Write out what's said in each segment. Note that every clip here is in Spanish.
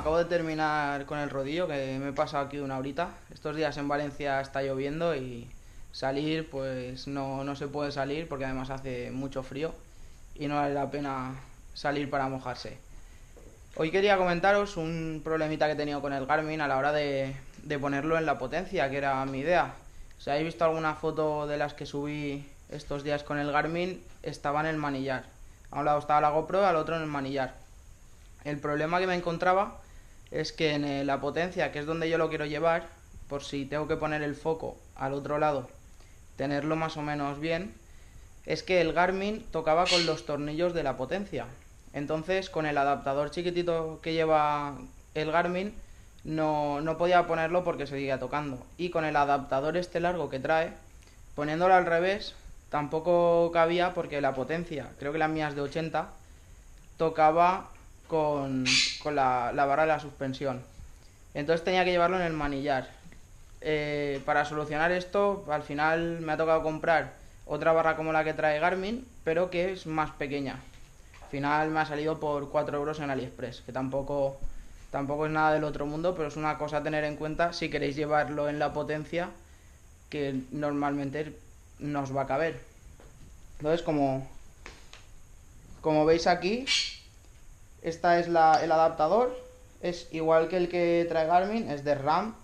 acabo de terminar con el rodillo, que me he pasado aquí una horita. Estos días en Valencia está lloviendo y salir pues no se puede salir porque además hace mucho frío y no vale la pena salir para mojarse. Hoy quería comentaros un problemita que he tenido con el Garmin a la hora de ponerlo en la potencia, que era mi idea. Si habéis visto alguna foto de las que subí estos días con el Garmin, estaba en el manillar. A un lado estaba la GoPro, al otro en el manillar. El problema que me encontraba es que en la potencia, que es donde yo lo quiero llevar, por si tengo que poner el foco al otro lado, tenerlo más o menos bien, es que el Garmin tocaba con los tornillos de la potencia. Entonces, con el adaptador chiquitito que lleva el Garmin, no podía ponerlo porque seguía tocando. Y con el adaptador este largo que trae, poniéndolo al revés, tampoco cabía porque la potencia, creo que la mía es de 80, tocaba con la barra de la suspensión. Entonces tenía que llevarlo en el manillar. Para solucionar esto, al final me ha tocado comprar otra barra como la que trae Garmin, pero que es más pequeña. Al final me ha salido por 4 euros en AliExpress, que tampoco es nada del otro mundo, pero es una cosa a tener en cuenta si queréis llevarlo en la potencia que normalmente nos va a caber. Entonces, como veis aquí, esta es el adaptador, es igual que el que trae Garmin, es de RAM,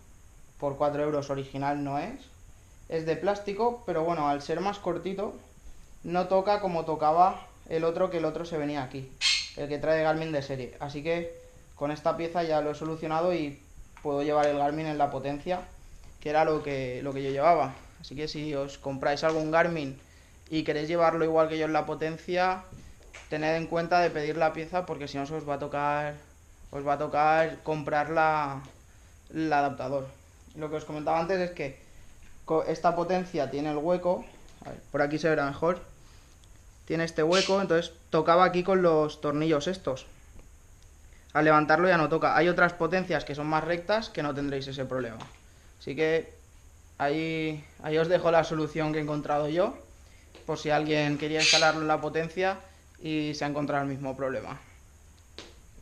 por 4 euros original no es de plástico, pero bueno, al ser más cortito, no toca como tocaba el otro, que el otro se venía aquí, el que trae Garmin de serie. Así que con esta pieza ya lo he solucionado y puedo llevar el Garmin en la potencia, que era lo que yo llevaba. Así que si os compráis algún Garmin y queréis llevarlo igual que yo en la potencia, tened en cuenta de pedir la pieza porque si no os va a tocar comprar el adaptador. Lo que os comentaba antes es que esta potencia tiene el hueco, a ver, por aquí se verá mejor, tiene este hueco, entonces tocaba aquí con los tornillos estos. Al levantarlo ya no toca. Hay otras potencias que son más rectas que no tendréis ese problema. Así que ahí os dejo la solución que he encontrado yo, por si alguien quería instalarlo en la potencia y se ha encontrado el mismo problema.